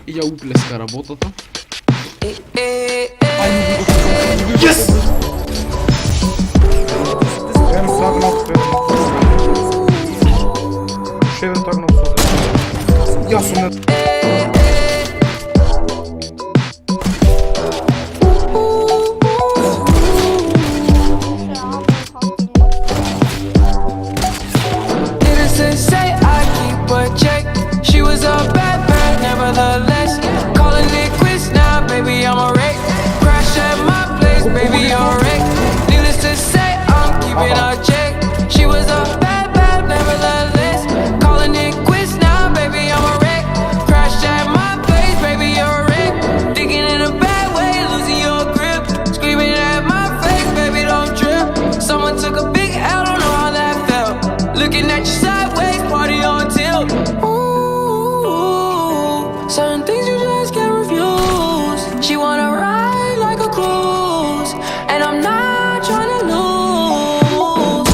И я уплеска работата. Yes! Ем сагнав Ще еден тагнав со. Јас сум не... Needless to say, I keep a check. She was a bad bird, nevertheless. Calling it quits now, baby, I'm a wreck. Crash at my place, baby, you're a wreck. Needless to say, I'm keeping a check. She was a bad bird, nevertheless. Calling it quits now, baby, I'm a wreck. Crash at my place, baby, you're a wreck. Thinking in a bad way, losing your grip. Screaming at my face, baby, don't trip. Someone took a big L, don't know how that felt. Looking at you sideways, party on tilt. Ooh, certain things you just can't refuse. She wanna ride like a cruise, and I'm not trying to lose.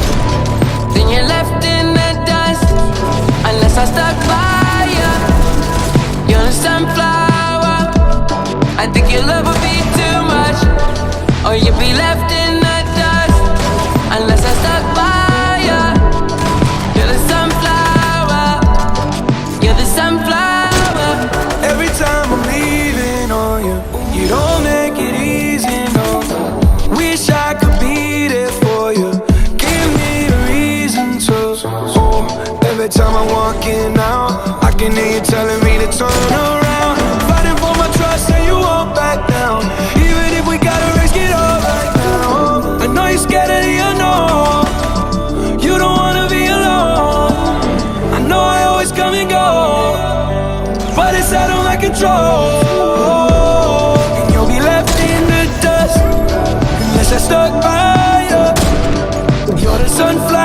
Then you're left in the dust, unless I stuck by ya. You're a sunflower. I think your love would be too much, or you'd be left in the dust, unless I stuck by ya. You're the sunflower. You're the sunflower. Every time I'm leaving on you, you don't make it easy, no. Wish I could be there for you. Give me a reason to. Oh, every time I'm walking out, I can hear you telling me to turn around. Fighting for my trust and you won't back down. Even if we gotta risk it all right now. I know you're scared of the unknown. You don't wanna be alone. I know I always come and go, but it's out of my control. And you'll be left in the dust, unless I stuck by you. You're the sunflower.